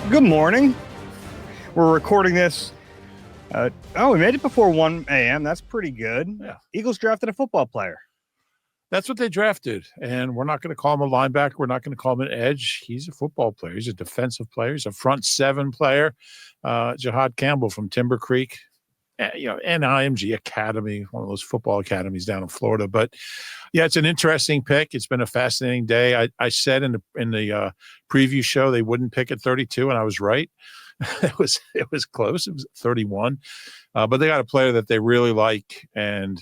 Good morning. We're recording this. We made it before 1 a.m. That's pretty good. Yeah. Eagles drafted a football player. That's what they drafted. And we're not going to call him a linebacker. We're not going to call him an edge. He's a football player. He's a defensive player. He's a front seven player. Jihaad Campbell from Timber Creek, IMG Academy, one of those football academies down in Florida. But yeah, it's an interesting pick. It's been a fascinating day. I said in the preview show they wouldn't pick at 32, and I was right. It was close. It was 31, but they got a player that they really like, and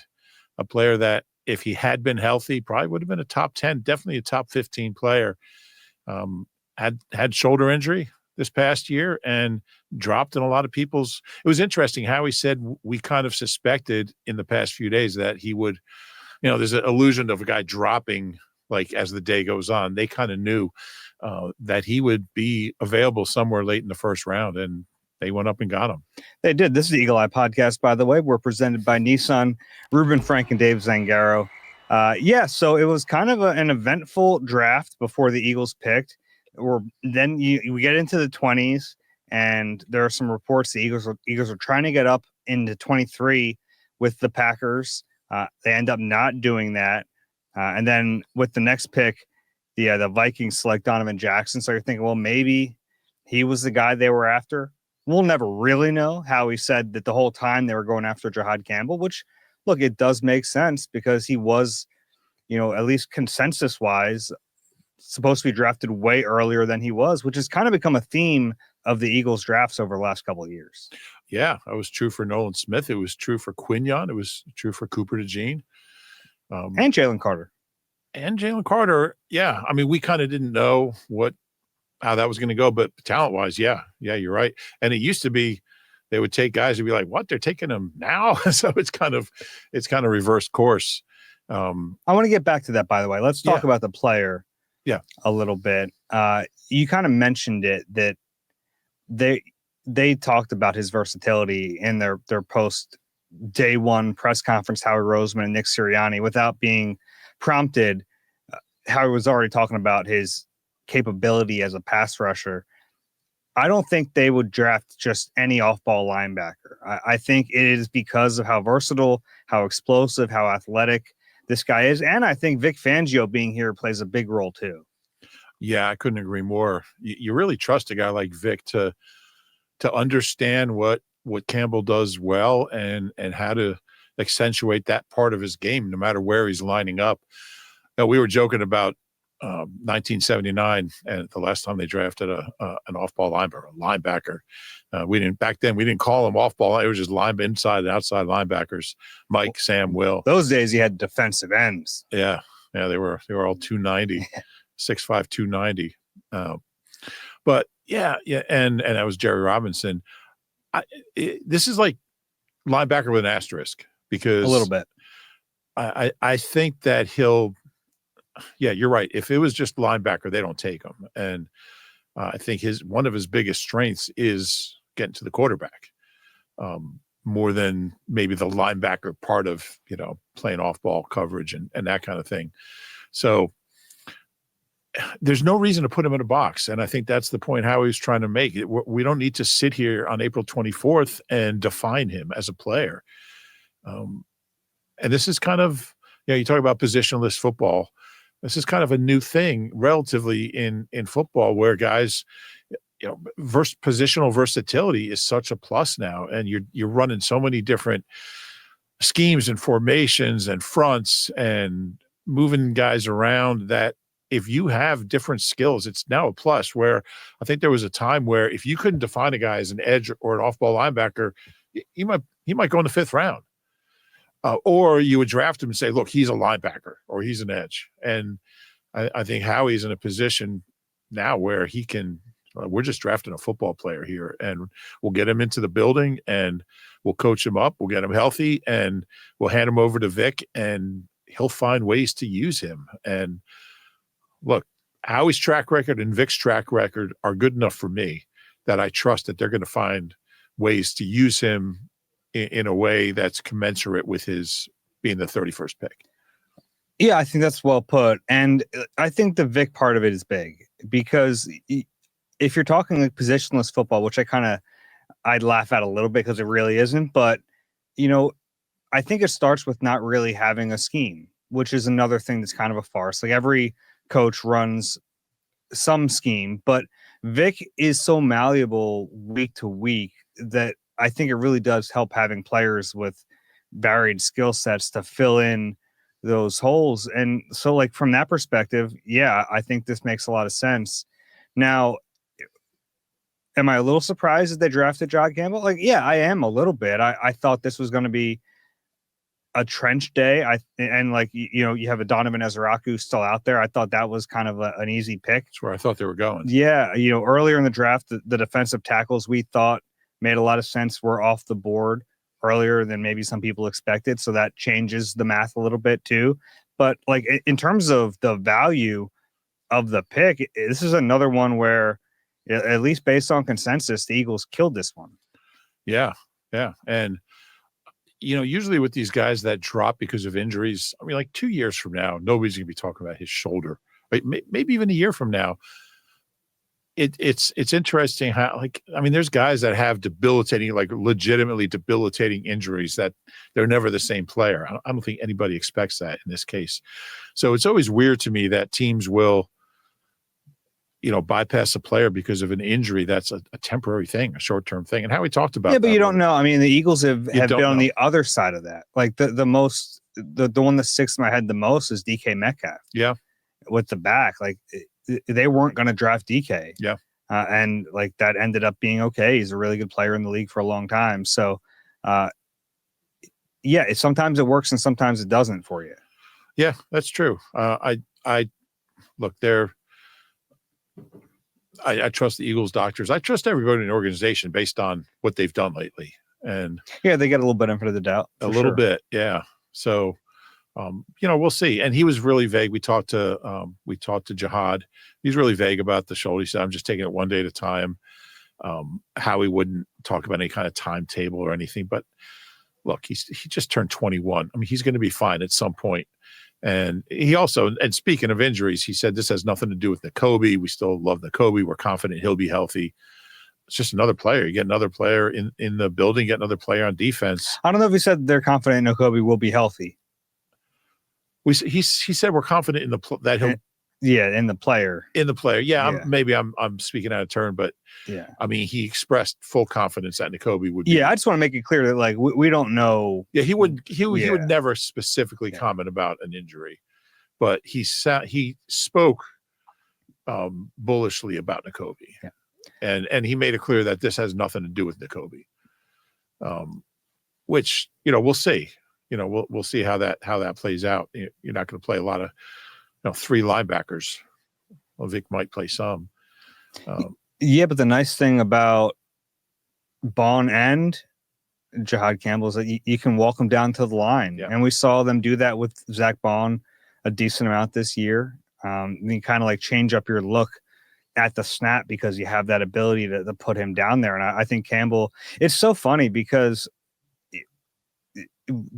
a player that, if he had been healthy, probably would have been a top 10, definitely a top 15 player. Had shoulder injury this past year and dropped in a lot of people's. It was interesting how he said we kind of suspected in the past few days that he would, there's an illusion of a guy dropping like as the day goes on. They kind of knew that he would be available somewhere late in the first round, and they went up and got him. They did. This is the Eagle Eye Podcast, by the way. We're presented by Nissan, Reuben Frank, and Dave Zangaro. So it was kind of an eventful draft before the Eagles picked. Then we get into the 20s, and there are some reports the Eagles are trying to get up into 23 with the Packers. They end up not doing that. And then with the next pick, the Vikings select Donovan Jackson. So you're thinking, well, maybe he was the guy they were after. We'll never really know. how he said that the whole time they were going after Jihaad Campbell, which, look, it does make sense because he was, at least consensus-wise, supposed to be drafted way earlier than he was, which has kind of become a theme of the Eagles drafts over the last couple of years. Yeah, that was true for Nolan Smith. It was true for Quinyon. It was true for Cooper DeJean. And Jalen Carter. Yeah. I mean, we kind of didn't know how that was going to go, but talent-wise, yeah, you're right. And it used to be they would take guys and be like, "What? They're taking them now?" So it's kind of reversed course. I want to get back to that, by the way. Let's talk about the player, a little bit. You kind of mentioned it that they talked about his versatility in their post day one press conference. Howie Roseman and Nick Sirianni, without being prompted, Howie was already talking about his capability as a pass rusher. I don't think they would draft just any off-ball linebacker. I think it is because of how versatile, how explosive, how athletic this guy is. And I think Vic Fangio being here plays a big role too. Yeah, I couldn't agree more. You really trust a guy like Vic to understand what Campbell does well and how to accentuate that part of his game, no matter where he's lining up. We were joking about 1979 and the last time they drafted an off-ball linebacker. We didn't call them off-ball. It was just inside and outside linebackers. Mike, Sam, Will. Those days you had defensive ends. Yeah, they were all 290, 6'5", 290. But yeah, and that was Jerry Robinson. This is like linebacker with an asterisk because a little bit. I think that he'll. Yeah, you're right. If it was just linebacker, they don't take him. And I think one of his biggest strengths is getting to the quarterback, more than maybe the linebacker part of, playing off-ball coverage and that kind of thing. So there's no reason to put him in a box. And I think that's the point Howie's trying to make. We don't need to sit here on April 24th and define him as a player. And this is kind of, you talk about positionless football. This is kind of a new thing relatively in football where guys, positional versatility is such a plus now. And you're running so many different schemes and formations and fronts and moving guys around that if you have different skills, it's now a plus. Where I think there was a time where if you couldn't define a guy as an edge or an off-ball linebacker, he might go in the fifth round. Or you would draft him and say, look, he's a linebacker or he's an edge. And I think Howie's in a position now where he can, we're just drafting a football player here and we'll get him into the building and we'll coach him up. We'll get him healthy and we'll hand him over to Vic and he'll find ways to use him. And look, Howie's track record and Vic's track record are good enough for me that I trust that they're going to find ways to use him in a way that's commensurate with his being the 31st pick. Yeah, I think that's well put. And I think the Vic part of it is big because if you're talking like positionless football, which I'd laugh at a little bit because it really isn't, but I think it starts with not really having a scheme, which is another thing that's kind of a farce. Like every coach runs some scheme, but Vic is so malleable week to week that I think it really does help having players with varied skill sets to fill in those holes. And so like from that perspective, yeah, I think this makes a lot of sense. Now, am I a little surprised that they drafted Jihaad Campbell? Like, yeah, I am a little bit. I thought this was going to be a trench day. You have a Donovan Ezraku still out there. I thought that was kind of an easy pick. That's where I thought they were going. Yeah, earlier in the draft, the defensive tackles we thought made a lot of sense were off the board earlier than maybe some people expected. So that changes the math a little bit too. But like in terms of the value of the pick, this is another one where, at least based on consensus, the Eagles killed this one. Yeah. And usually with these guys that drop because of injuries, I mean, like 2 years from now, nobody's going to be talking about his shoulder. Right? Maybe even a year from now. It's interesting how, there's guys that have debilitating, like legitimately debilitating injuries that they're never the same player. I don't think anybody expects that in this case. So it's always weird to me that teams will, bypass a player because of an injury that's a temporary thing, a short-term thing. And how we talked about but you don't know. I mean, the Eagles have been on the other side of that. Like the one that sticks in my head the most is DK Metcalf. Yeah. With the back, like they weren't going to draft DK. Yeah. And like that ended up being okay. He's a really good player in the league for a long time. So, sometimes it works and sometimes it doesn't for you. Yeah, that's true. I trust the Eagles doctors. I trust everybody in the organization based on what they've done lately. And yeah, they get a little bit in for the doubt. A little bit. Yeah. So, we'll see. And he was really vague. We talked to Jihaad. He's really vague about the shoulder. He said, I'm just taking it one day at a time. How he wouldn't talk about any kind of timetable or anything, but look, he just turned 21. I mean, he's going to be fine at some point. And he also, and speaking of injuries, he said this has nothing to do with Nakobe. We still love Nakobe. We're confident he'll be healthy. It's just another player. You get another player in the building, get another player on defense. I don't know if he said they're confident Nakobe will be healthy. He said we're confident in that he'll. Yeah, in the player. Yeah, maybe I'm speaking out of turn, but yeah, I mean, he expressed full confidence that Nakobe would be. Yeah, I just want to make it clear that like we don't know. Yeah, he would never specifically comment about an injury, but he spoke bullishly about Nakobe. Yeah. And he made it clear that this has nothing to do with Nakobe. Which, we'll see. We'll see how that plays out. You're not going to play a lot of 3 linebackers. Well, Vic might play some. Yeah, but the nice thing about Bond and Jihaad Campbell is that you can walk them down to the line. Yeah. And we saw them do that with Zach Bond a decent amount this year. You kind of like change up your look at the snap because you have that ability to put him down there. And I think Campbell, it's so funny because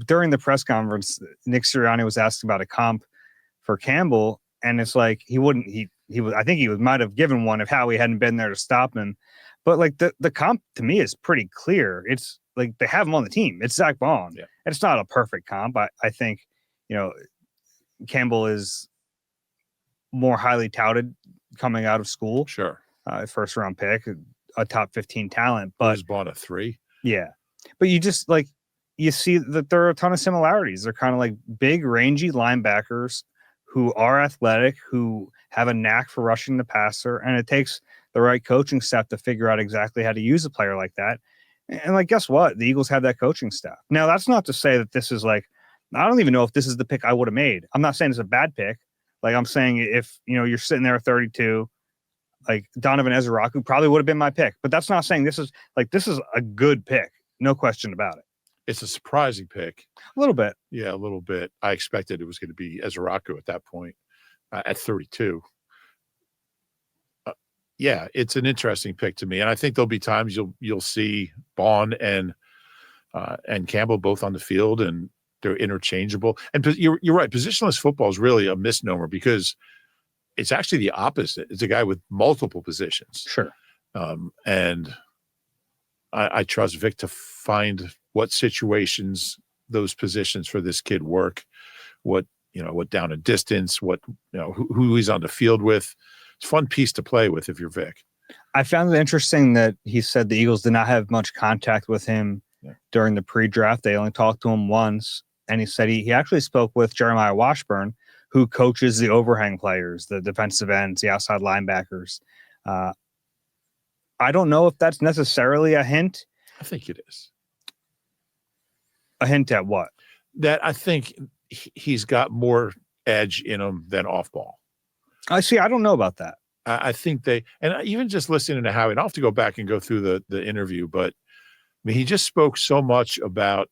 during the press conference, Nick Sirianni was asked about a comp for Campbell, and it's like I think he might have given one if Howie hadn't been there to stop him. But like the comp to me is pretty clear. It's like they have him on the team. It's Zach Bond. Yeah. And it's not a perfect comp. I think, Campbell is more highly touted coming out of school. Sure. First round pick, a top 15 talent. But was Bond a 3? Yeah. But you just you see that there are a ton of similarities. They're kind of like big, rangy linebackers who are athletic, who have a knack for rushing the passer, and it takes the right coaching staff to figure out exactly how to use a player like that. And like, guess what? The Eagles have that coaching staff. Now, that's not to say that this is I don't even know if this is the pick I would have made. I'm not saying it's a bad pick. Like I'm saying if, you're sitting there at 32, like Donovan Ezraku probably would have been my pick, but that's not saying this is a good pick. No question about it. It's a surprising pick. A little bit. Yeah, a little bit. I expected it was going to be Ezraku at that point at 32. Yeah, it's an interesting pick to me. And I think there'll be times you'll see Bond and Campbell both on the field and they're interchangeable. And you're right. Positionless football is really a misnomer because it's actually the opposite. It's a guy with multiple positions. Sure. And I trust Vic to find what situations those positions for this kid work, what down and distance, who he's on the field with. It's a fun piece to play with if you're Vic. I found it interesting that he said the Eagles did not have much contact with him during the pre-draft. They only talked to him once. And he said he actually spoke with Jeremiah Washburn, who coaches the overhang players, the defensive ends, the outside linebackers. I don't know if that's necessarily a hint. I think it is. A hint at what? That I think he's got more edge in him than off ball. I see. I don't know about that. I think and even just listening to Howie, and I'll have to go back and go through the interview, but I mean, he just spoke so much about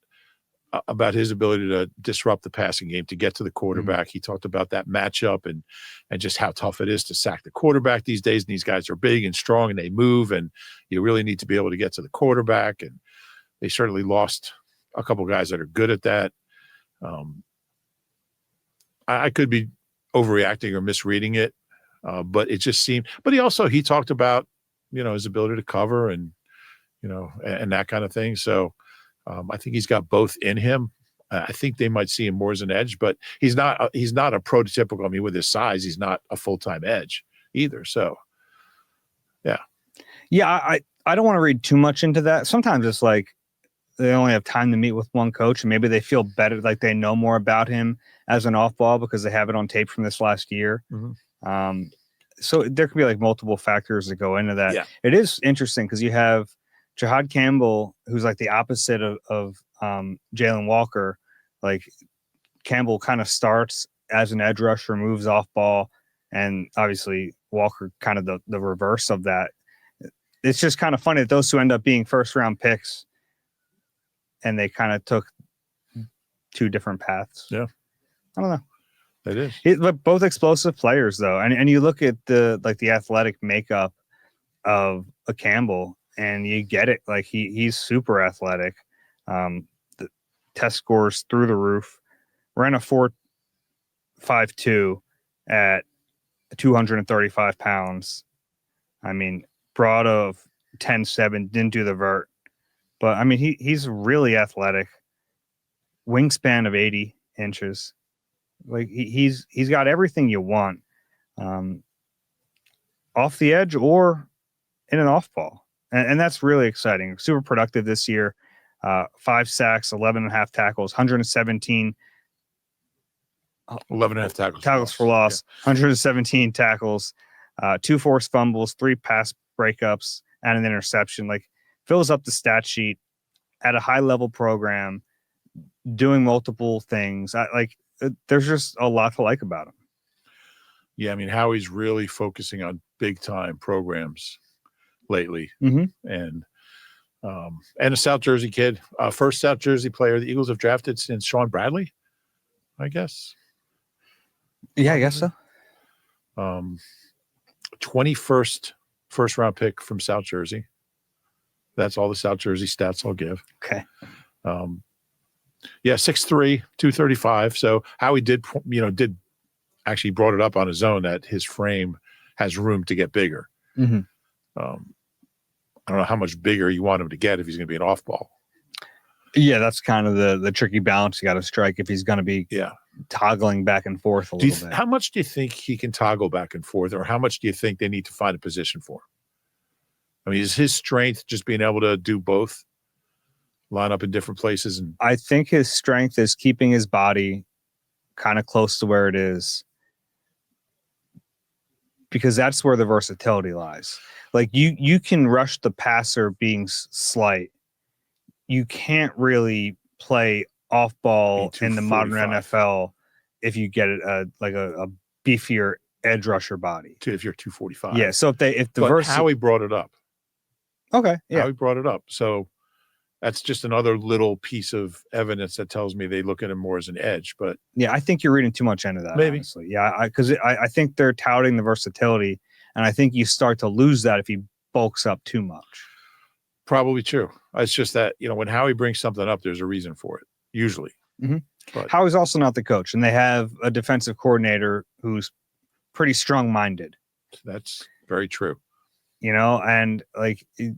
his ability to disrupt the passing game, to get to the quarterback. He talked about that matchup and just how tough it is to sack the quarterback these days. And these guys are big and strong and they move, and you really need to be able to get to the quarterback. And they certainly lost a couple guys that are good at that. I could be overreacting or misreading it, but it just seemed. But he talked about his ability to cover and and that kind of thing. So I think he's got both in him. I think they might see him more as an edge, but he's not a prototypical. I mean, with his size, he's not a full-time edge either. So, yeah. I don't want to read too much into that. Sometimes it's like they only have time to meet with one coach, and maybe they feel better, like they know more about him as an off-ball because they have it on tape from this last year. Mm-hmm. So there could be like multiple factors that go into that. Yeah. It is interesting because you have Jihaad Campbell, who's like the opposite of Jalen Walker. Like Campbell kind of starts as an edge rusher, moves off ball, and obviously Walker kind of the reverse of that. It's just kind of funny that those two end up being first round picks, and they kind of took two different paths. Yeah, I don't know. It is. But both explosive players though, and you look at the athletic makeup of a Campbell. And you get it. Like he's super athletic. The test scores through the roof. Ran a 4.52 at 235 pounds. I mean, broad of 10.7, didn't do the vert. But I mean, he's really athletic. Wingspan of 80 inches. Like he's got everything you want. Off the edge or in an off ball. And that's really exciting. Super productive this year. 5 sacks, 11.5 tackles, 117. 11.5 tackles for loss, yeah. 117 tackles, 2 forced fumbles, 3 pass breakups, and an interception. Like fills up the stat sheet at a high level program, doing multiple things. There's just a lot to like about him. Yeah, I mean, Howie's really focusing on big time programs lately, and a South Jersey kid, first South Jersey player the Eagles have drafted since Sean Bradley, I guess. Yeah, I guess so. 21st first round pick from South Jersey. That's all the South Jersey stats I'll give. Okay. 6'3", 235. So Howie did actually brought it up on his own that his frame has room to get bigger. Mm-hmm. I don't know how much bigger you want him to get if he's going to be an off ball. Yeah, that's kind of the tricky balance you got to strike if he's going to be toggling back and forth a little bit. How much do you think he can toggle back and forth, or how much do you think they need to find a position for him? I mean, is his strength just being able to do both, line up in different places? And I think his strength is keeping his body kind of close to where it is, because that's where the versatility lies. Like you can rush the passer being slight. You can't really play off ball in the modern NFL if you get a beefier edge rusher body. If you're 245. Yeah. So Howie brought it up. Okay. Yeah. Howie brought it up. So that's just another little piece of evidence that tells me they look at him more as an edge. But yeah, I think you're reading too much into that. Maybe. Honestly. Yeah, because I think they're touting the versatility, and I think you start to lose that if he bulks up too much. Probably true. It's just that, when Howie brings something up, there's a reason for it, usually. Mm-hmm. But Howie's also not the coach, and they have a defensive coordinator who's pretty strong-minded. That's very true. and like a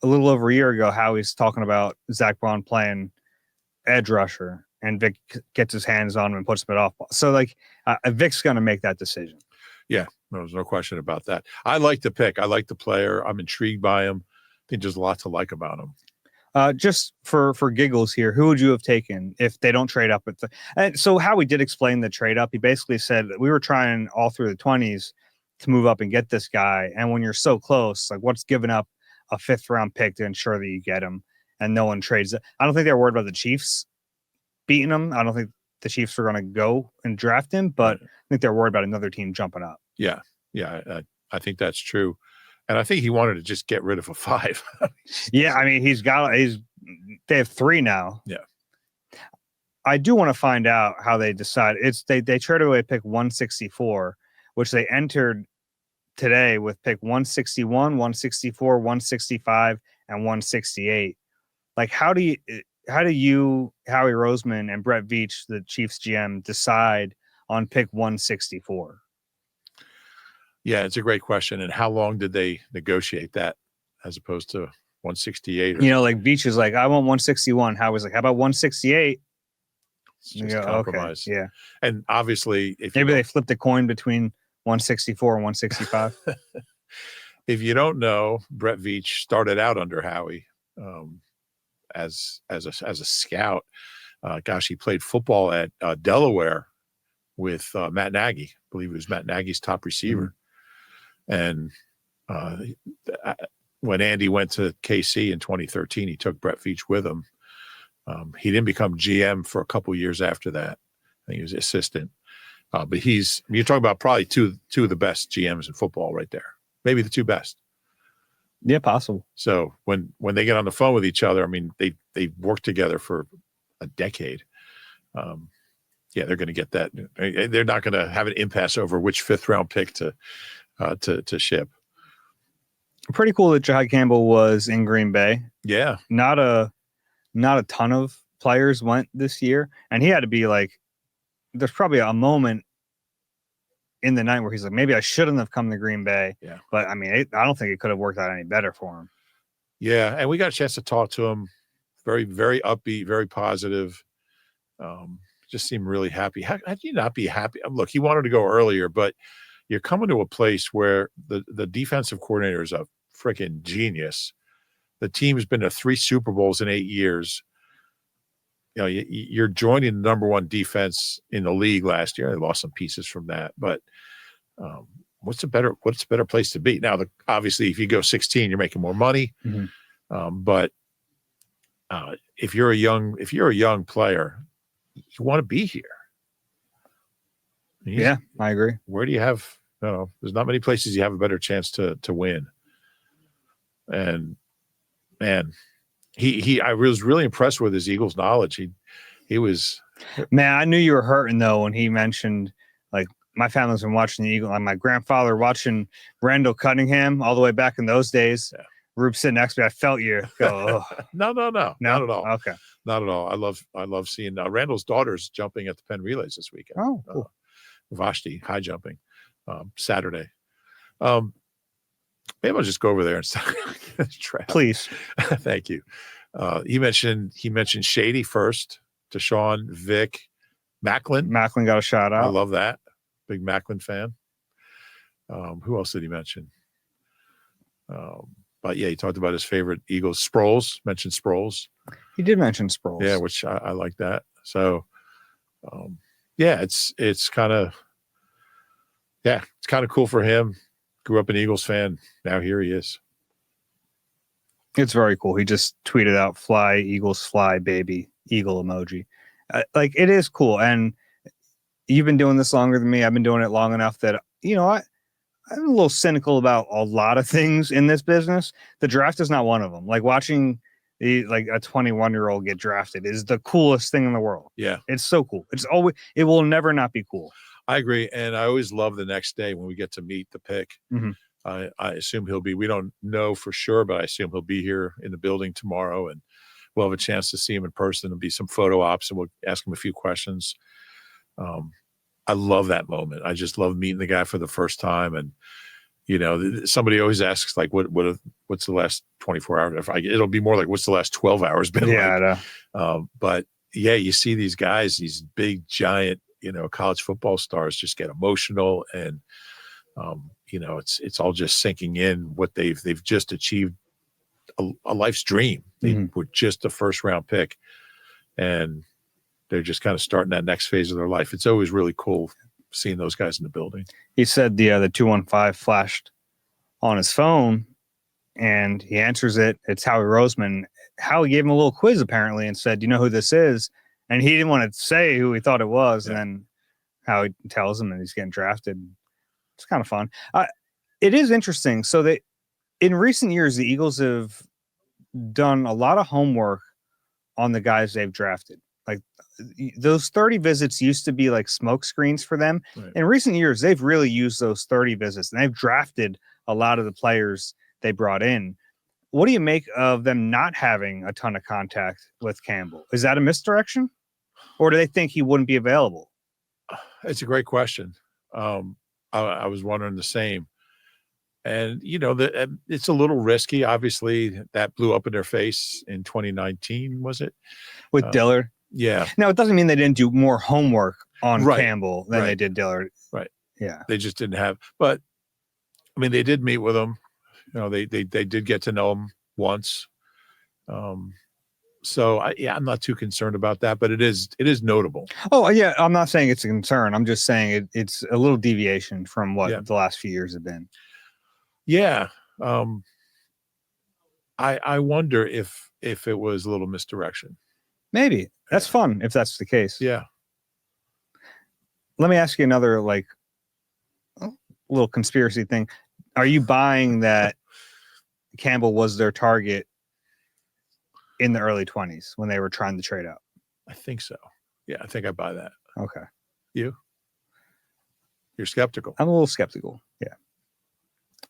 little over a year ago, Howie's talking about Zach Bond playing edge rusher, and Vic gets his hands on him and puts him at off ball. So like Vic's going to make that decision. Yeah, there's no question about that. I like the pick. I like the player. I'm intrigued by him. I think there's a lot to like about him. Just for giggles here, who would you have taken if they don't trade up? And so Howie did explain the trade up. He basically said we were trying all through the 20s to move up and get this guy. And when you're so close, like what's giving up a 5th round pick to ensure that you get him and no one trades it? I don't think they're worried about the Chiefs beating him. I don't think the Chiefs are going to go and draft him, but I think they're worried about another team jumping up. Yeah. I think that's true. And I think he wanted to just get rid of a 5. Yeah, I mean, they have 3 now. Yeah. I do want to find out how they decide. They traded away pick 164, which they entered today with pick 161, 164, 165, and 168. Like, how do you, Howie Roseman and Brett Veach, the Chiefs GM, decide on pick 164? Yeah, it's a great question. And how long did they negotiate that as opposed to 168? Like Veach is like, I want 161. Howie's like, how about 168? It's just compromise. Okay. Yeah. And obviously, if maybe they flipped a coin between 164 and 165. If you don't know, Brett Veach started out under Howie as a scout. He played football at Delaware with Matt Nagy. I believe it was Matt Nagy's top receiver. And when Andy went to KC in 2013, he took Brett Veach with him. He didn't become GM for a couple of years after that. I think he was assistant. But you're talking about probably two of the best GMs in football right there. Maybe the 2 best. Yeah, possible. So when they get on the phone with each other, I mean, they worked together for a decade. They're going to get that. They're not going to have an impasse over which 5th round pick to ship. Pretty cool that Jihaad Campbell was in Green Bay. Yeah. Not a ton of players went this year. And he had to be like, there's probably a moment in the night where he's like, maybe I shouldn't have come to Green Bay. Yeah. But I mean, I don't think it could have worked out any better for him. Yeah. And we got a chance to talk to him. Very, very upbeat, very positive. Just seemed really happy. How do you not be happy? Look, he wanted to go earlier, but you're coming to a place where the defensive coordinator is a freaking genius. The team's been to 3 Super Bowls in 8 years. You're joining the number 1 defense in the league last year. They lost some pieces from that, but what's a better place to be? Now, obviously, if you go 16, you're making more money. Mm-hmm. But if you're a young player, you want to be here. Yeah, I agree. Where do you have? There's not many places you have a better chance to win. And man, I was really impressed with his Eagles knowledge. He was. Man, I knew you were hurting though when he mentioned like my family's been watching the Eagles. Like my grandfather watching Randall Cunningham all the way back in those days. Yeah. Rube sitting next to me. I felt you go. Oh. No, not at all. Okay, not at all. I love seeing Randall's daughter's jumping at the Penn Relays this weekend. Oh, cool. Vashti high jumping Saturday. Maybe I'll just go over there and start. Please. Thank you. He mentioned Shady first. Deshaun, Vic, Macklin. Macklin got a shout out. I love that. Big Macklin fan. Who else did he mention? But yeah, he talked about his favorite Eagles. Sproles, mentioned Sproles. He did mention Sproles. Yeah, which I like that. So it's kind of cool for him. Grew up an Eagles fan. Now here he is. It's very cool. He just tweeted out "Fly Eagles fly, baby" eagle emoji. Like it is cool. And you've been doing this longer than me. I've been doing it long enough that I'm a little cynical about a lot of things in this business. The draft is not one of them. Like watching a 21-year-old get drafted is the coolest thing in the world. Yeah, it's so cool. It will never not be cool. I agree, and I always love the next day when we get to meet the pick. Mm-hmm. I assume he'll be. We don't know for sure, but I assume he'll be here in the building tomorrow, and we'll have a chance to see him in person. There'll be some photo ops, and we'll ask him a few questions. I love that moment. I just love meeting the guy for the first time, and Somebody always asks like, what's the last 24 hours? It'll be more like, what's the last 12 hours been like? I know. But yeah, you see these guys, these big, giant, college football stars just get emotional, and it's all just sinking in what they've just achieved a life's dream. They were just a first round pick, and they're just kind of starting that next phase of their life. It's always really cool seeing those guys in the building. He said the 215 flashed on his phone, and he answers it. It's Howie Roseman. Howie gave him a little quiz apparently and said, "Do you know who this is?" And he didn't want to say who he thought it was. Yeah. And then Howie tells him, and he's getting drafted. It's kind of fun. It is interesting. So in recent years, the Eagles have done a lot of homework on the guys they've drafted. Like those 30 visits used to be like smoke screens for them. Right. In recent years, they've really used those 30 visits, and they've drafted a lot of the players they brought in. What do you make of them not having a ton of contact with Campbell? Is that a misdirection, or do they think he wouldn't be available? It's a great question. I was wondering the same. And, it's a little risky. Obviously, that blew up in their face in 2019, was it? With Dillard? Yeah. Now, it doesn't mean they didn't do more homework on Campbell than they did Dillard. Right. Yeah. They just didn't have. But, I mean, they did meet with him. They did get to know him once. So, I'm not too concerned about that, but it is notable. Oh, yeah. I'm not saying it's a concern. I'm just saying it's a little deviation from what the last few years have been. Yeah. I wonder if it was a little misdirection. Maybe. That's fun if that's the case. Yeah. Let me ask you another little conspiracy thing. Are you buying that Campbell was their target in the early 20s when they were trying to trade up? I think so. Yeah, I think I buy that. Okay. You're skeptical. I'm a little skeptical. Yeah.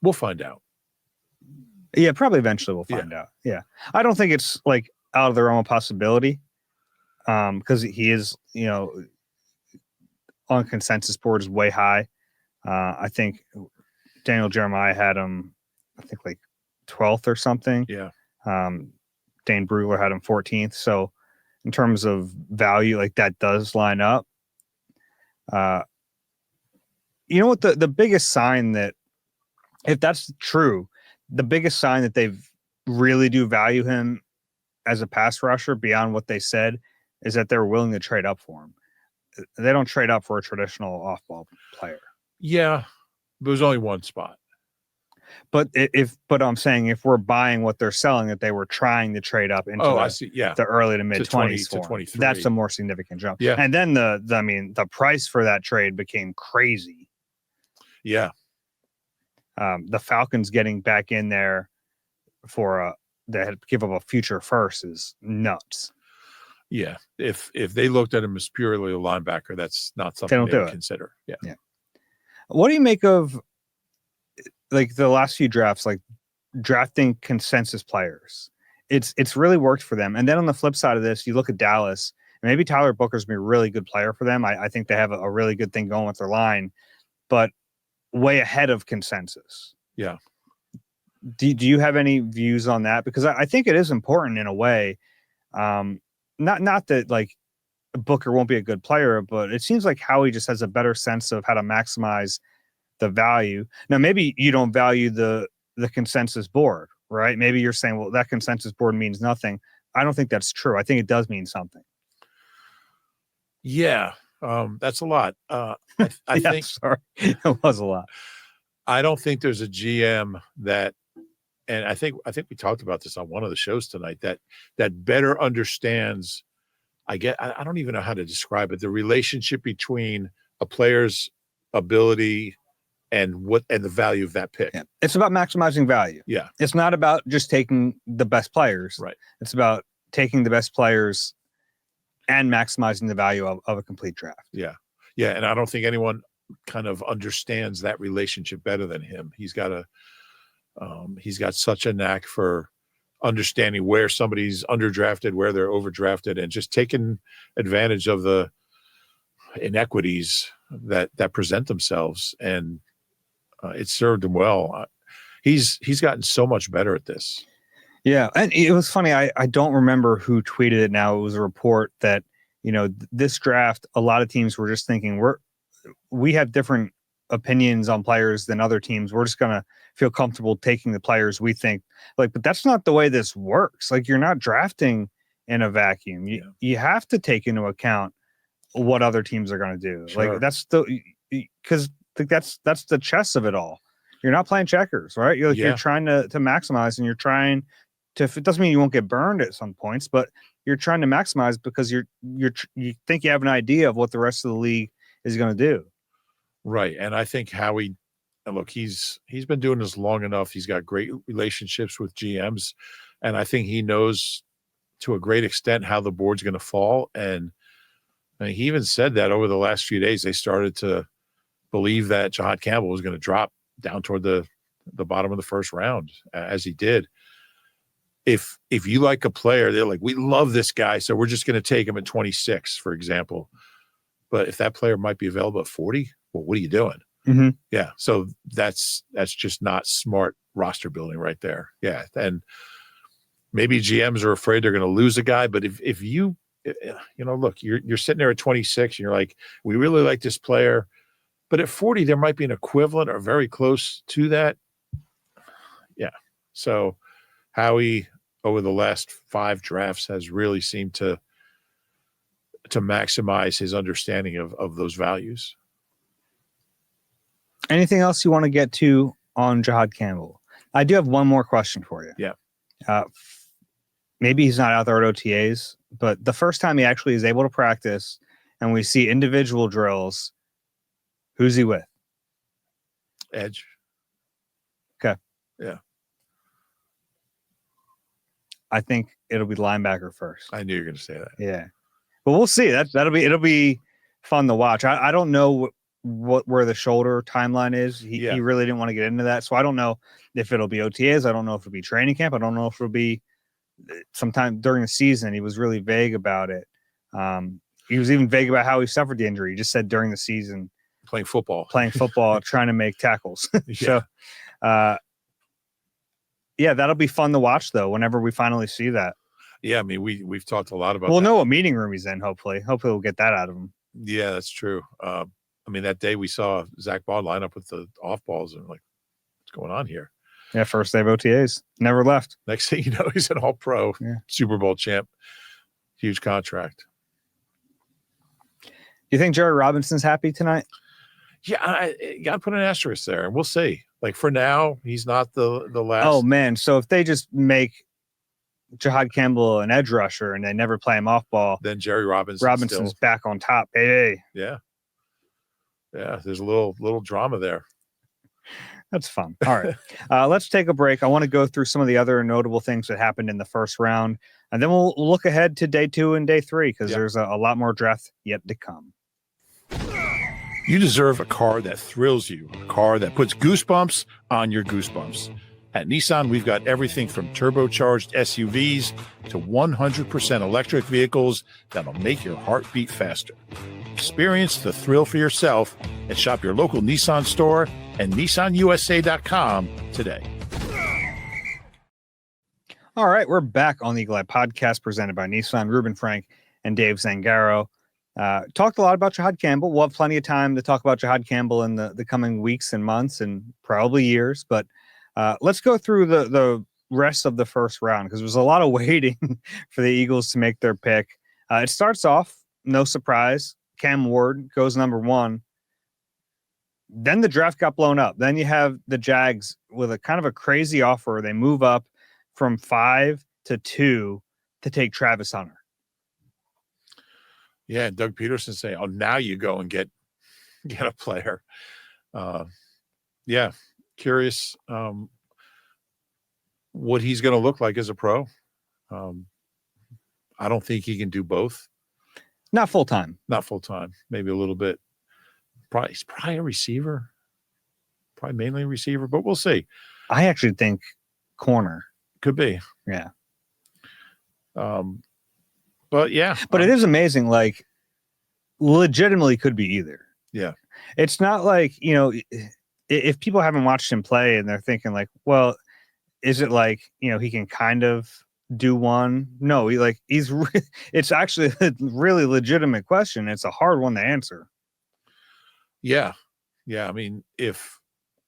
We'll find out. Yeah, probably eventually we'll find out. Yeah. I don't think it's like out of the realm of possibility. Because he is, on consensus board is way high. I think Daniel Jeremiah had him, like 12th or something. Yeah. Dane Brugler had him 14th. So in terms of value, like that does line up. You know what? The biggest sign that, if that's true, the biggest sign that they really do value him as a pass rusher beyond what they said is that they're willing to trade up for him. They don't trade up for a traditional off-ball player. Yeah, there was only one spot. But I'm saying if we're buying what they're selling, that they were trying to trade up into the early to mid 20s to 23. That's a more significant jump. Yeah. And then the price for that trade became crazy. Yeah. The Falcons getting back in there for that give up a future first is nuts. Yeah. If they looked at him as purely a linebacker, that's not something they would consider. Yeah. Yeah. What do you make of like the last few drafts, like drafting consensus players? It's really worked for them. And then on the flip side of this, you look at Dallas, and maybe Tyler Booker's been a really good player for them. I think they have a really good thing going with their line, but way ahead of consensus. Yeah. Do you have any views on that? Because I think it is important in a way. Not that like Booker won't be a good player, but it seems like Howie just has a better sense of how to maximize the value. Now, maybe you don't value the consensus board, right? Maybe you're saying, well, that consensus board means nothing. I don't think that's true. I think it does mean something. Yeah. That's a lot. I think sorry. It was a lot. I don't think there's a GM that, and I think we talked about this on one of the shows tonight, that better understands, I don't even know how to describe it, the relationship between a player's ability and the value of that pick. Yeah. It's about maximizing value. Yeah. It's not about just taking the best players. Right. It's about taking the best players and maximizing the value of a complete draft. Yeah. Yeah. And I don't think anyone kind of understands that relationship better than him. He's got such a knack for understanding where somebody's underdrafted, where they're overdrafted, and just taking advantage of the inequities that present themselves. And It served him well. He's gotten so much better at this. Yeah, and it was funny. I don't remember who tweeted it now. It was a report that, this draft, a lot of teams were just thinking we have different opinions on players than other teams. We're just gonna feel comfortable taking the players we think but that's not the way this works. Like, you're not drafting in a vacuum. You have to take into account what other teams are going to do. Sure. Like, that's because that's the chess of it all. You're not playing checkers, right? You're trying to maximize, and you're trying to. It doesn't mean you won't get burned at some points, but you're trying to maximize because you think you have an idea of what the rest of the league is going to do. Right, and I think Howie, look, he's been doing this long enough. He's got great relationships with GMs, and I think he knows to a great extent how the board's going to fall. And he even said that over the last few days, they started to believe that Jihaad Campbell was going to drop down toward the bottom of the first round, as he did. If you like a player, they're like, we love this guy, so we're just going to take him at 26, for example. But if that player might be available at 40, well, what are you doing? Mm-hmm. Yeah, so that's just not smart roster building right there. Yeah, and maybe GMs are afraid they're going to lose a guy, but if you look, you're sitting there at 26 and you're like, we really like this player, but at 40 there might be an equivalent or very close to that. Yeah, so Howie over the last 5 drafts has really seemed to maximize his understanding of those values. Anything else you want to get to on Jihaad Campbell? I do have one more question for you. Yeah. Maybe he's not out there at OTAs, but the first time he actually is able to practice and we see individual drills, who's he with? Edge. Okay. Yeah. I think it'll be linebacker first. I knew you were going to say that. Yeah. But we'll see. It'll be fun to watch. I don't know where the shoulder timeline is. He really didn't want to get into that. So I don't know if it'll be OTAs. I don't know if it'll be training camp. I don't know if it'll be sometime during the season. He was really vague about it. He was even vague about how he suffered the injury. He just said during the season, playing football, trying to make tackles. So, that'll be fun to watch though, whenever we finally see that. Yeah. I mean, we've talked a lot about, we'll know what meeting room he's in. Hopefully we'll get that out of him. Yeah, that's true. I mean, that day we saw Zach Ball line up with the off balls and like, what's going on here? Yeah, first day of OTAs. Never left. Next thing you know, he's an all-pro, Super Bowl champ. Huge contract. You think Jerry Robinson's happy tonight? Yeah, you got to put an asterisk there, and we'll see. Like, for now, he's not the last. Oh, man. So if they just make Jihaad Campbell an edge rusher and they never play him off ball, then Jerry Robinson's still back on top. Hey. Yeah. Yeah, there's a little drama there. That's fun. All right. Let's take a break. I want to go through some of the other notable things that happened in the first round, and then we'll look ahead to day 2 and day 3 because there's a lot more draft yet to come. You deserve a car that thrills you, a car that puts goosebumps on your goosebumps. At Nissan, we've got everything from turbocharged SUVs to 100% electric vehicles that'll make your heart beat faster. Experience the thrill for yourself and shop your local Nissan store and nissanusa.com today. All right, we're back on the Eagle Eye Podcast presented by Nissan. Reuben Frank and Dave Zangaro. Talked a lot about Jihaad Campbell. We'll have plenty of time to talk about Jihaad Campbell in the coming weeks and months and probably years. But let's go through the rest of the first round because there's a lot of waiting for the Eagles to make their pick. It starts off, no surprise. Cam Ward goes number 1. Then the draft got blown up. Then you have the Jags with a kind of a crazy offer. They move up from 5 to 2 to take Travis Hunter. Yeah, Doug Peterson saying, "Oh, now you go and get a player." Yeah, curious what he's going to look like as a pro. I don't think he can do both. Not full time. Maybe a little bit. He's probably a receiver. Probably mainly a receiver, but we'll see. I actually think corner. Could be. Yeah. But yeah. But it is amazing. Like, legitimately could be either. Yeah. It's not like, if people haven't watched him play and they're thinking like, well, is it like, he can kind of do one? No, it's actually a really legitimate question. It's a hard one to answer. Yeah. Yeah. I mean, if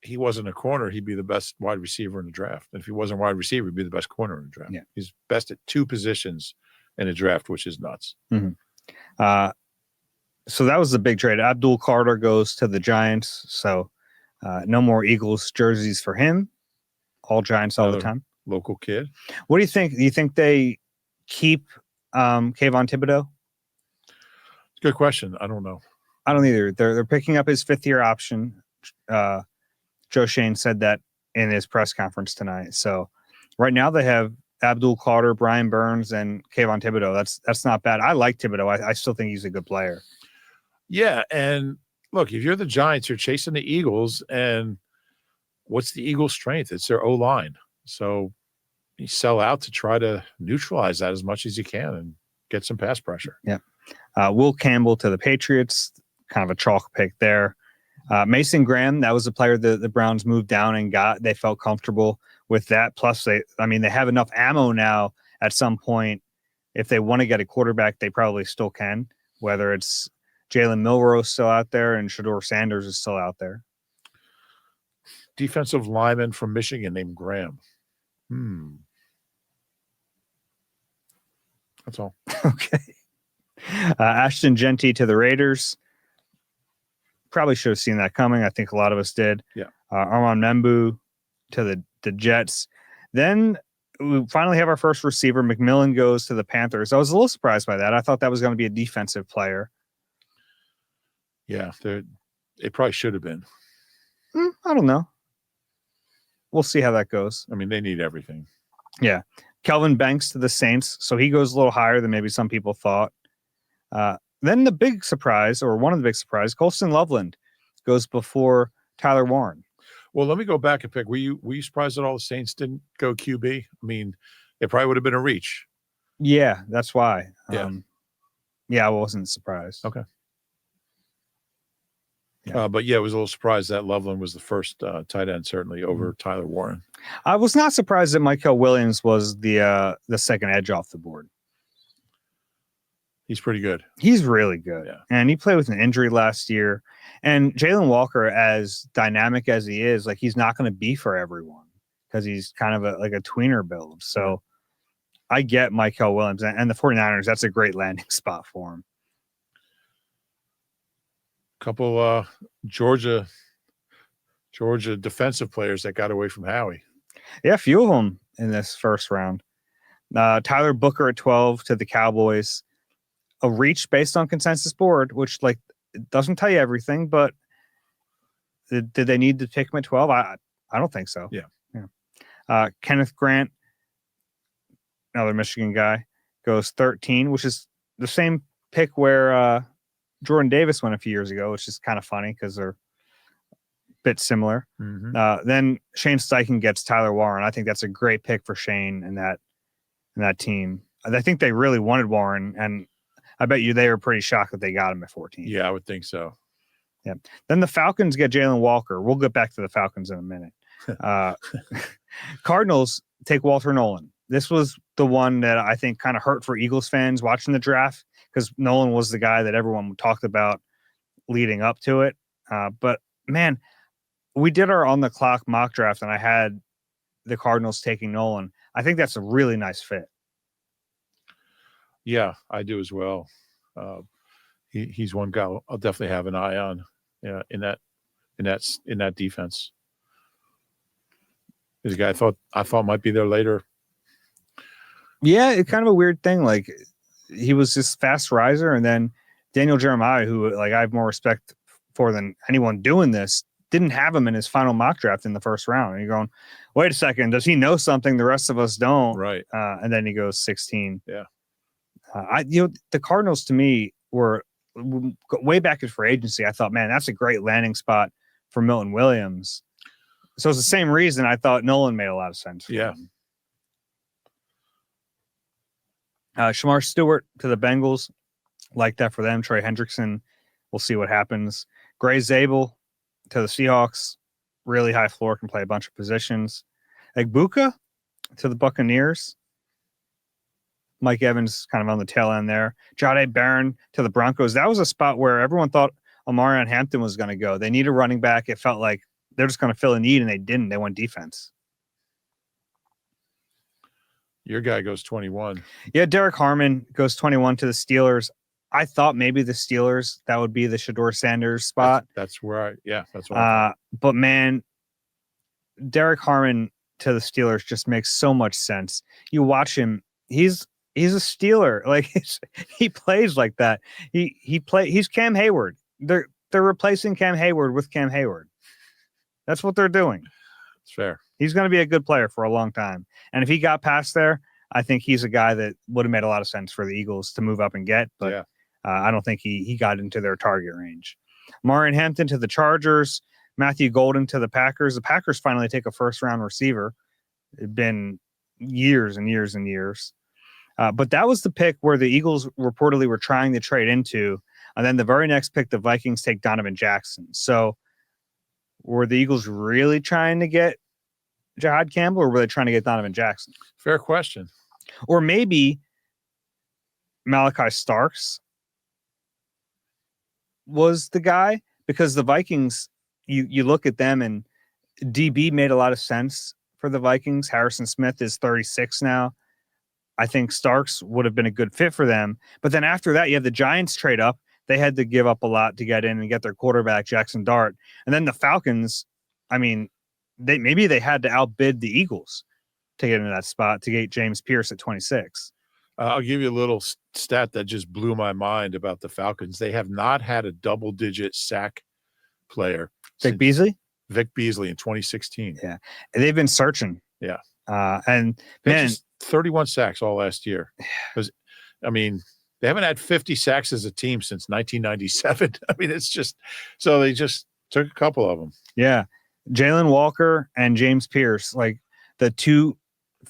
he wasn't a corner, he'd be the best wide receiver in the draft. And if he wasn't a wide receiver, he'd be the best corner in the draft. Yeah. He's best at 2 positions in the draft, which is nuts. Mm-hmm. So that was the big trade. Abdul Carter goes to the Giants. So no more Eagles jerseys for him. All Giants all the time. Local kid. What do you think? Do you think they keep Kayvon Thibodeau? Good question. I don't know. I don't either. They're picking up his 5th-year option. Joe Shane said that in his press conference tonight. So right now they have Abdul Carter, Brian Burns, and Kayvon Thibodeau. That's not bad. I like Thibodeau. I still think he's a good player. Yeah, and look, if you're the Giants, you're chasing the Eagles, and what's the Eagles' strength? It's their O-line. So you sell out to try to neutralize that as much as you can and get some pass pressure. Yeah. Will Campbell to the Patriots, kind of a chalk pick there. Mason Graham, that was a player that the Browns moved down and got. They felt comfortable with that. Plus, they have enough ammo now at some point. If they want to get a quarterback, they probably still can, whether it's Jalen Milroe still out there and Shedeur Sanders is still out there. Defensive lineman from Michigan named Graham. That's all. Okay. Ashton Genty to the Raiders. Probably should have seen that coming. I think a lot of us did. Yeah. Armand Membu to the Jets. Then we finally have our first receiver. McMillan goes to the Panthers. I was a little surprised by that. I thought that was going to be a defensive player. Yeah, it probably should have been. I don't know. We'll see how that goes. I mean, they need everything. Yeah. Kelvin Banks to the Saints. So he goes a little higher than maybe some people thought. Then the big surprise, or one of the big surprises, Colston Loveland goes before Tyler Warren. Well, let me go back a pick. Were you surprised that all the Saints didn't go QB? I mean, it probably would have been a reach. Yeah, that's why. Yeah. I wasn't surprised. Okay. Yeah. But yeah, it was a little surprised that Loveland was the first tight end, certainly over Tyler Warren. I was not surprised that Michael Williams was the second edge off the board. He's pretty good. He's really good. Yeah. And he played with an injury last year. And Jalen Walker, as dynamic as he is, like, he's not going to be for everyone because he's kind of like a tweener build. So I get Michael Williams and the 49ers. That's a great landing spot for him. Couple Georgia defensive players that got away from Howie. Yeah, a few of them in this first round. Tyler Booker at 12 to the Cowboys. A reach based on consensus board, which it doesn't tell you everything, but did they need to pick him at 12? I don't think so. Yeah. Kenneth Grant, another Michigan guy, goes 13, which is the same pick where Jordan Davis went a few years ago, which is kind of funny because they're a bit similar. Mm-hmm. Then Shane Steichen gets Tyler Warren. I think that's a great pick for Shane and that team. I think they really wanted Warren, and I bet you they were pretty shocked that they got him at 14. Yeah, I would think so. Yeah. Then the Falcons get Jalen Walker. We'll get back to the Falcons in a minute. Cardinals take Walter Nolan. This was the one that I think kind of hurt for Eagles fans watching the draft because Nolan was the guy that everyone talked about leading up to it. But, man, we did our on-the-clock mock draft, and I had the Cardinals taking Nolan. I think that's a really nice fit. Yeah, I do as well. He's one guy I'll definitely have an eye on in that defense. He's a guy I thought might be there later. Yeah, it's kind of a weird thing. Like, he was this fast riser, and then Daniel Jeremiah, who I have more respect for than anyone doing this, didn't have him in his final mock draft in the first round. And you're going, wait a second, does he know something the rest of us don't? Right. And then he goes 16. Yeah. The Cardinals to me were way back in free agency. I thought, man, that's a great landing spot for Milton Williams. So it's the same reason I thought Nolan made a lot of sense. Yeah. Shamar Stewart to the Bengals, like that for them. Trey Hendrickson, we'll see what happens. Gray Zabel to the Seahawks. really high floor, can play a bunch of positions. Egbuka to the Buccaneers. Mike Evans kind of on the tail end there. Jahdae Barron to the Broncos. That was a spot where everyone thought Omarion Hampton was going to go. They need a running back. It felt like they're just going to fill a need, and they didn't. They went defense. Your guy goes 21. Yeah, Derek Harmon goes 21 to the Steelers. I thought maybe the Steelers, that would be the Shedeur Sanders spot. That's where that's what I thought. But man, Derek Harmon to the Steelers just makes so much sense. You watch him, he's a Steeler. Like he plays like that. He's Cam Hayward. They're replacing Cam Hayward with Cam Hayward. That's what they're doing. It's fair. He's going to be a good player for a long time. And if he got past there, I think he's a guy that would have made a lot of sense for the Eagles to move up and get. But I don't think he got into their target range. Omarion Hampton to the Chargers. Matthew Golden to the Packers. The Packers finally take a first-round receiver. It's been years and years and years. But that was the pick where the Eagles reportedly were trying to trade into. And then the very next pick, the Vikings take Donovan Jackson. So were the Eagles really trying to get Jihaad Campbell, or were they trying to get Donovan Jackson? Fair question. Or maybe Malachi Starks was the guy, because the Vikings, you look at them, and DB made a lot of sense for the Vikings. Harrison Smith is 36 now. I think Starks would have been a good fit for them. But then after that, you have the Giants trade up. They had to give up a lot to get in and get their quarterback, Jackson Dart. And then the Falcons, I mean, they had to outbid the Eagles to get into that spot to get James Pierce at 26. I'll give you a little stat that just blew my mind about the Falcons. They have not had a double-digit sack player. Vic Beasley in 2016. Yeah. And they've been searching. Yeah. And man, 31 sacks all last year. I mean, they haven't had 50 sacks as a team since 1997. I mean, it's just so they just took a couple of them. Yeah. Jalen Walker and James Pierce, like the two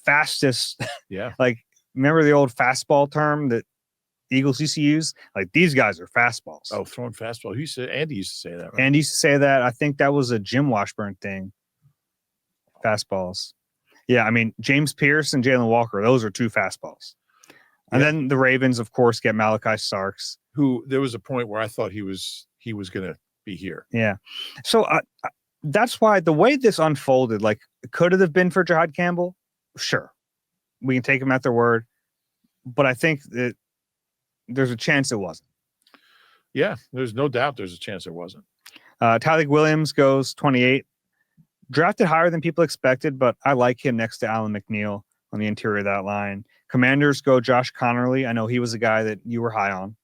fastest. Yeah. Like, remember the old fastball term that Eagles used to use? Like, these guys are fastballs. Oh, throwing fastball. Andy used to say that, right? Andy used to say that. I think that was a Jim Washburn thing. Fastballs. Yeah, I mean, James Pierce and Jalen Walker, those are two fastballs. And then the Ravens, of course, get Malachi Starks. Who there was a point where I thought he was going to be here. Yeah. So that's why the way this unfolded, like, could it have been for Jihaad Campbell? Sure. We can take him at their word. But I think that there's a chance it wasn't. Yeah, there's no doubt there's a chance it wasn't. Tyleik Williams goes 28. Drafted higher than people expected, but I like him next to Alan McNeil on the interior of that line. Commanders go Josh Connerly. I know he was a guy that you were high on.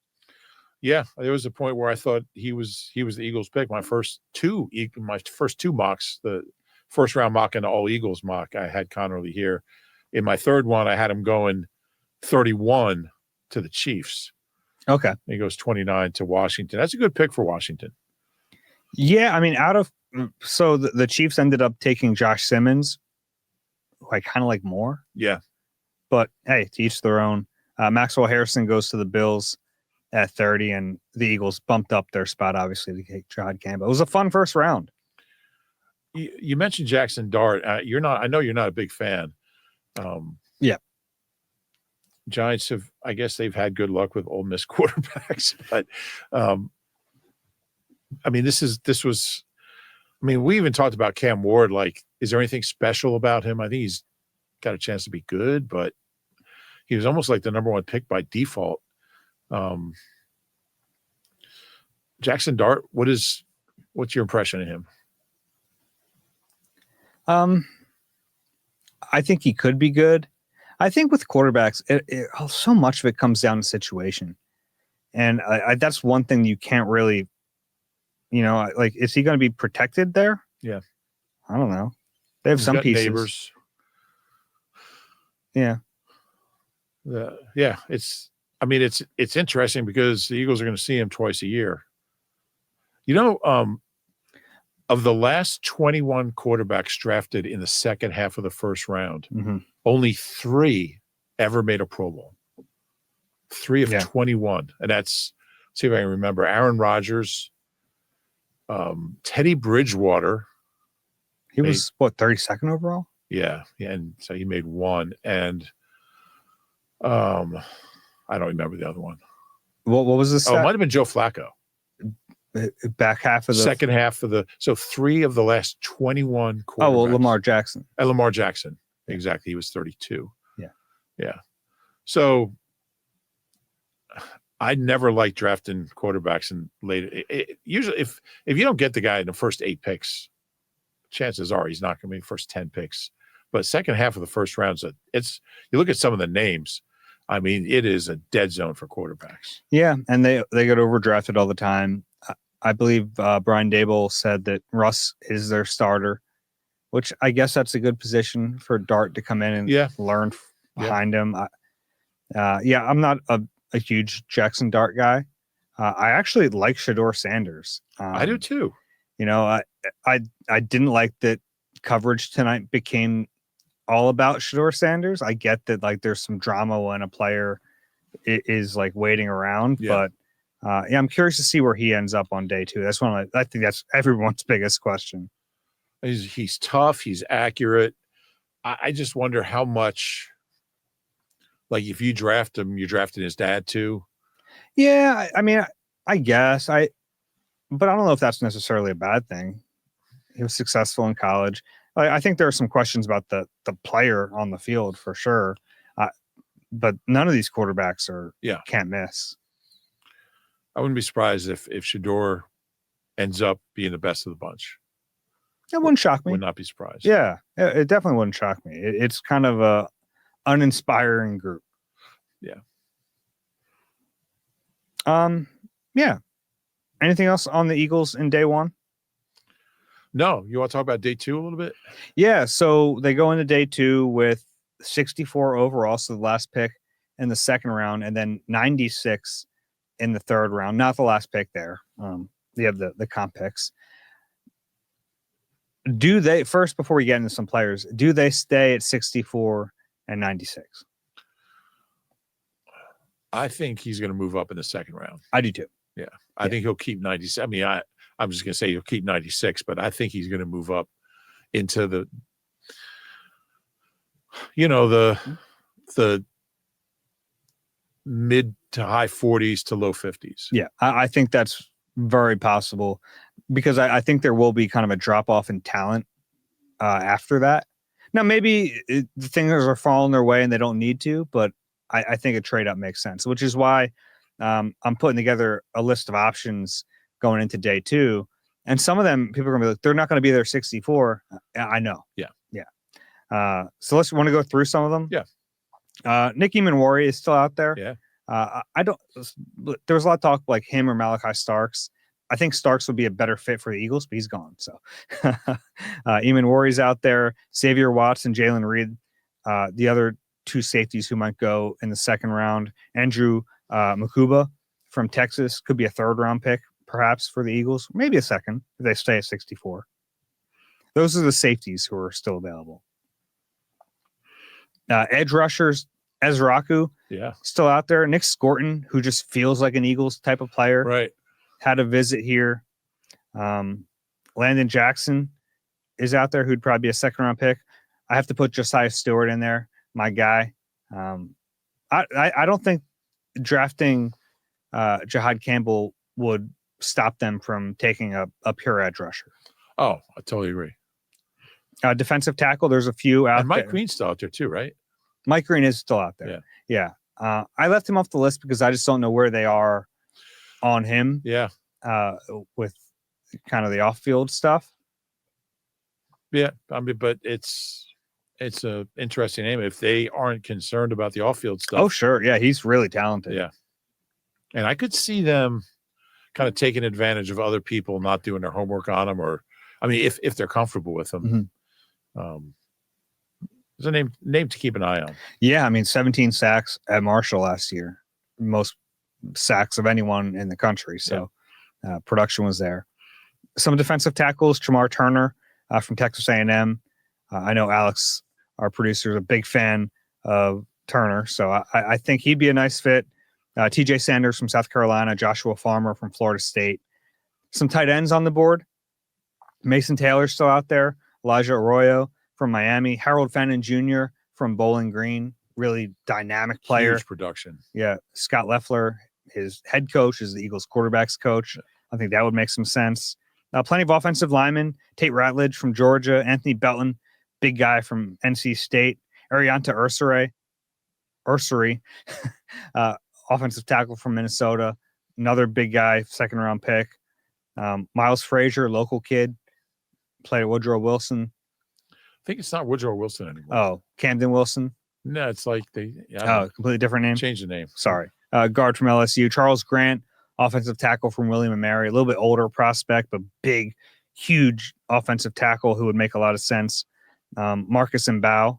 Yeah, there was a point where I thought he was the Eagles pick. My first two mocks, the first round mock and the all Eagles mock, I had Connerly here. In my third one, I had him going 31 to the Chiefs. Okay. He goes 29 to Washington. That's a good pick for Washington. Yeah, I mean, so the Chiefs ended up taking Josh Simmons, who I kind of like more. Yeah. But hey, to each their own. Maxwell Harrison goes to the Bills at 30, and the Eagles bumped up their spot, obviously, to take Jihaad Campbell. It was a fun first round. You mentioned Jackson Dart. I know you're not a big fan. Yeah. Giants I guess they've had good luck with Ole Miss quarterbacks, but I mean, we even talked about Cam Ward. Like, is there anything special about him? I think he's got a chance to be good, but he was almost like the number one pick by default. Jackson Dart, what's your impression of him? I think he could be good. I think with quarterbacks, so much of it comes down to situation. And that's one thing you can't really, like, is he going to be protected there? Yeah. I don't know. They have some pieces. Neighbors. Yeah. Yeah. It's interesting because the Eagles are going to see him twice a year. Of the last 21 quarterbacks drafted in the second half of the first round, only 3 ever made a Pro Bowl. 3 of 21. And that's, see if I can remember, Aaron Rodgers, Teddy Bridgewater, He was, what, 32nd overall? Yeah. And so he made one. And I don't remember the other one. What was the Oh, it might have been Joe Flacco. Back half of the second half of the 3 of the last 21 quarterbacks. Oh, well, Lamar Jackson. Lamar Jackson. Exactly. He was 32. Yeah. Yeah. So I never like drafting quarterbacks in later. Usually, if you don't get the guy in the first 8 picks, chances are he's not going to be first 10 picks. But second half of the first round, you look at some of the names. I mean, it is a dead zone for quarterbacks. Yeah, and they get overdrafted all the time. I believe Brian Daboll said that Russ is their starter, which I guess that's a good position for Dart to come in and learn behind him. I'm not a huge Jackson Dart guy. I actually like Shedeur Sanders. I do too. You know, I didn't like that coverage tonight became all about Shedeur Sanders. I get that like there's some drama when a player is like waiting around, but I'm curious to see where he ends up on day 2. That's I think that's everyone's biggest question. He's tough. He's accurate. I just wonder how much, like if you draft him, you're drafting his dad too. Yeah. I mean, I guess but I don't know if that's necessarily a bad thing. He was successful in college. I think there are some questions about the player on the field for sure. But none of these quarterbacks can't miss. I wouldn't be surprised if Shedeur ends up being the best of the bunch. It wouldn't shock me. Would not be surprised. Yeah, it definitely wouldn't shock me. It's kind of a uninspiring group. Yeah. Yeah. Anything else on the Eagles in day 1? No. You want to talk about day 2 a little bit? Yeah. So they go into day 2 with 64 overall, so the last pick in the second round, and then 96 in the third round. Not the last pick there. You have the comp picks. Do they, first, before we get into some players, do they stay at 64 and 96? I think he's going to move up in the second round. I do too. Yeah. I think he'll keep 96. I mean, I'm just going to say he'll keep 96, but I think he's going to move up into the mid to high 40s to low 50s. Yeah, I think that's very possible because I think there will be kind of a drop off in talent after that. Now, maybe the things are falling their way and they don't need to, but I think a trade up makes sense, which is why I'm putting together a list of options going into day 2. And some of them, people are going to be like, they're not going to be there 64. I know. Yeah. Yeah. So want to go through some of them. Yeah. Nick Eamon-Warry is still out there. Yeah. There was a lot of talk like him or Malachi Starks. I think Starks would be a better fit for the Eagles, but he's gone. So Eamon-Warry's out there. Xavier Watts and Jalen Reed, the other 2 safeties who might go in the second round. Andrew Makuba from Texas could be a 3rd round pick, perhaps, for the Eagles. Maybe a 2nd if they stay at 64. Those are the safeties who are still available. Edge rushers, Ezraku, still out there. Nick Scorton, who just feels like an Eagles type of player, right? Had a visit here. Landon Jackson is out there, who'd probably be a 2nd round pick. I have to put Josiah Stewart in there, my guy. I don't think drafting Jihaad Campbell would stop them from taking a pure edge rusher. Oh, I totally agree. Defensive tackle, there's a few out there. And Mike Green's still out there too, right? Mike Green is still out there. Yeah. I left him off the list because I just don't know where they are on him. Yeah. With kind of the off-field stuff. Yeah. I mean, but it's a interesting name if they aren't concerned about the off-field stuff. Oh, sure. Yeah. He's really talented. Yeah. And I could see them kind of taking advantage of other people not doing their homework on them, or, I mean, if they're comfortable with them. Mm-hmm. There's a name to keep an eye on. Yeah, I mean, 17 sacks at Marshall last year, most sacks of anyone in the country. So production was there. Some defensive tackles, Tramar Turner from Texas A&M. I know Alex, our producer, is a big fan of Turner, so I think he'd be a nice fit. TJ Sanders from South Carolina, Joshua Farmer from Florida State. Some tight ends on the board. Mason Taylor's still out there. Elijah Arroyo from Miami, Harold Fenton Jr. from Bowling Green, really dynamic player. Huge production. Yeah. Scott Leffler, his head coach, is the Eagles quarterbacks coach. I think that would make some sense. Plenty of offensive linemen. Tate Ratledge from Georgia, Anthony Belton, big guy from NC State, Arianta Ursary, offensive tackle from Minnesota, another big guy, second round pick. Miles Frazier, local kid, played at Woodrow Wilson. I think it's not Woodrow Wilson anymore. Oh, Camden Wilson. No, it's like completely different name. Change the name. Sorry. Guard from LSU. Charles Grant, offensive tackle from William & Mary, a little bit older prospect, but big, huge offensive tackle who would make a lot of sense. Marcus Mbow.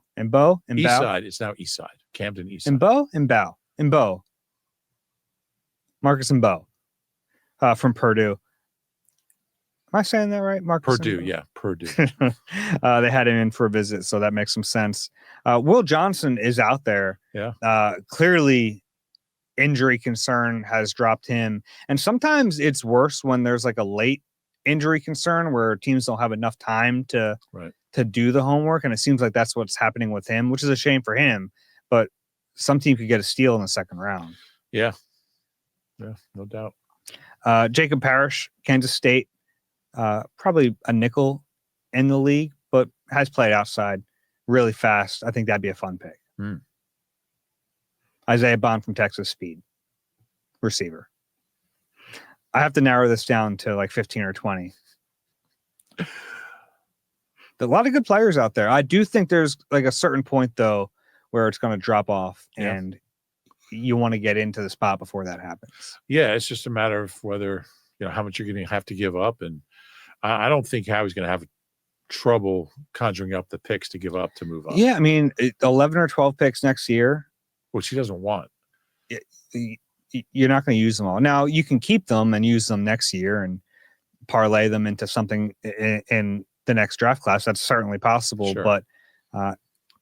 East Side. It's now East Side. Camden East Side. Mbow. Marcus Mbow from Purdue. Am I saying that right? Marcus Purdue, Mbow? yeah, Purdue. They had him in for a visit, so that makes some sense. Will Johnson is out there. Yeah. Clearly, injury concern has dropped him. And sometimes it's worse when there's like a late injury concern where teams don't have enough time to do the homework. And it seems like that's what's happening with him, which is a shame for him. But some team could get a steal in the second round. Yeah. Yeah, no doubt. Jacob Parrish, Kansas State, probably a nickel in the league, but has played outside really fast. I think that'd be a fun pick. Isaiah Bond from Texas, speed receiver. I have to narrow this down to like 15 or 20. A lot of good players out there. I do think there's like a certain point though where it's going to drop off and you want to get into the spot before that happens. Yeah, it's just a matter of whether, how much you're going to have to give up. And I don't think Howie's going to have trouble conjuring up the picks to give up to move up. Yeah, I mean, 11 or 12 picks next year, which he doesn't want. You're not going to use them all. Now, you can keep them and use them next year and parlay them into something in the next draft class. That's certainly possible. Sure. But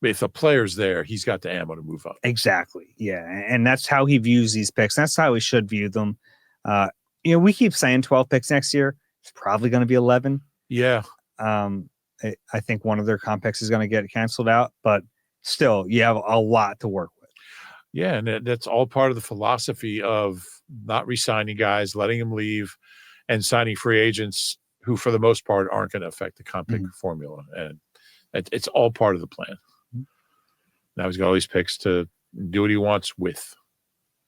if a player's there, he's got the ammo to move up. Exactly. Yeah. And that's how he views these picks. That's how we should view them. We keep saying 12 picks next year. It's probably going to be 11. Yeah. I think one of their comp picks is going to get canceled out, but still, you have a lot to work with. Yeah, and that's all part of the philosophy of not re-signing guys, letting them leave, and signing free agents who, for the most part, aren't going to affect the comp pick formula. And it's all part of the plan. Now he's got all these picks to do what he wants with.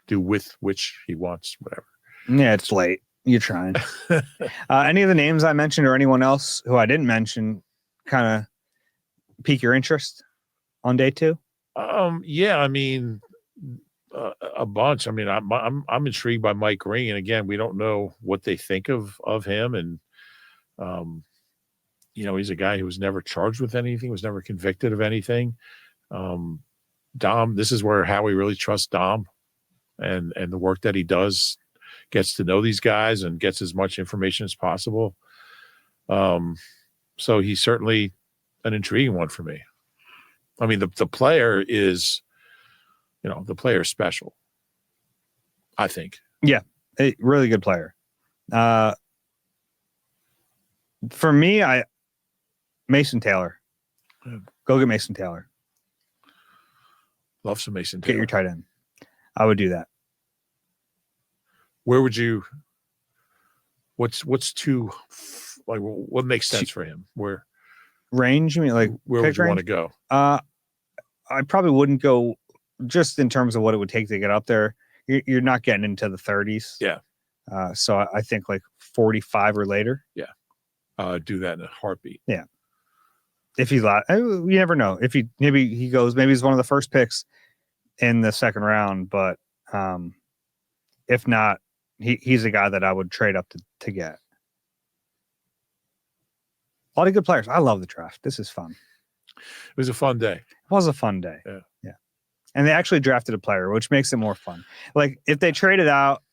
Do with which he wants, whatever. Yeah, it's late. You're trying. Any of the names I mentioned or anyone else who I didn't mention kind of pique your interest on day two? Yeah, I mean, a bunch. I mean, I'm intrigued by Mike Green. And again, we don't know what they think of him. And, he's a guy who was never charged with anything, was never convicted of anything. Dom, this is where Howie really trusts Dom and the work that he does, gets to know these guys and gets as much information as possible. So he's certainly an intriguing one for me. I mean, the player is, the player is special, I think. Yeah, a really good player. For me, Mason Taylor. Go get Mason Taylor. Love some Mason Taylor. Get your tight end. I would do that. Where would you? What's too like? What makes sense for him? Where range? You mean like where would you want to go? I probably wouldn't go just in terms of what it would take to get up there. You're not getting into the 30s. Yeah. So I think like 45 or later. Yeah. Do that in a heartbeat. Yeah. If he's you never know. If maybe he's one of the first picks in the second round, but if not, he's a guy that I would trade up to get. A lot of good players. I love the draft. This is fun. It was a fun day. It was a fun day. Yeah. And they actually drafted a player, which makes it more fun. Like if they traded out,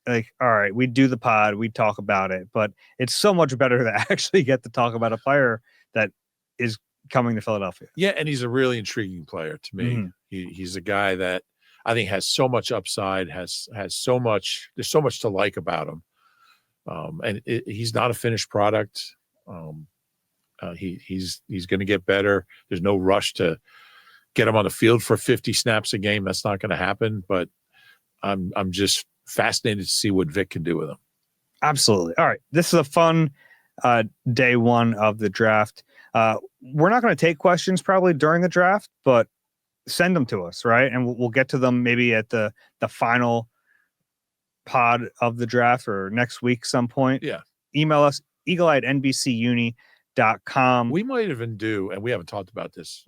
like, all right, we'd do the pod, we'd talk about it, but it's so much better to actually get to talk about a player that is coming to Philadelphia. Yeah, and he's a really intriguing player to me. Mm-hmm. He's a guy that I think has so much upside, has so much. There's so much to like about him, and he's not a finished product. He's going to get better. There's no rush to get him on the field for 50 snaps a game. That's not going to happen. But I'm just fascinated to see what Vic can do with him. Absolutely. All right. This is a fun day one of the draft. We're not going to take questions probably during the draft, but send them to us, right? And we'll get to them maybe at the final pod of the draft or next week some point. Yeah. Email us, eagleeye@nbcuni.com. We might even do, and we haven't talked about this,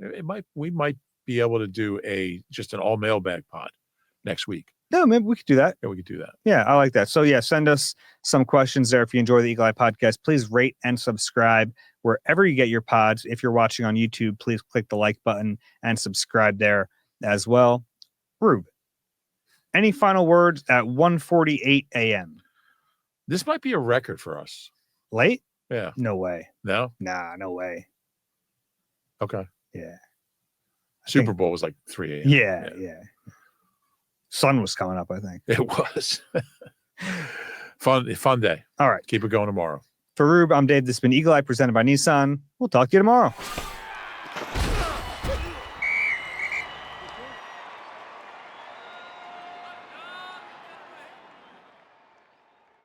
we might be able to do just an all mailbag pod next week. No, maybe we could do that. Yeah, we could do that. Yeah, I like that. So yeah, send us some questions there. If you enjoy the Eagle Eye podcast, please rate and subscribe wherever you get your pods. If you're watching on YouTube, please click the like button and subscribe there as well. Rube, any final words at 1:48 a.m.? This might be a record for us. Late? Yeah. No way. No? Nah, no way. Okay. Yeah. Super Bowl was like 3 a.m. Yeah. Sun was coming up, I think. It was. Fun day. All right. Keep it going tomorrow. For Rube, I'm Dave. This has been Eagle Eye presented by Nissan. We'll talk to you tomorrow.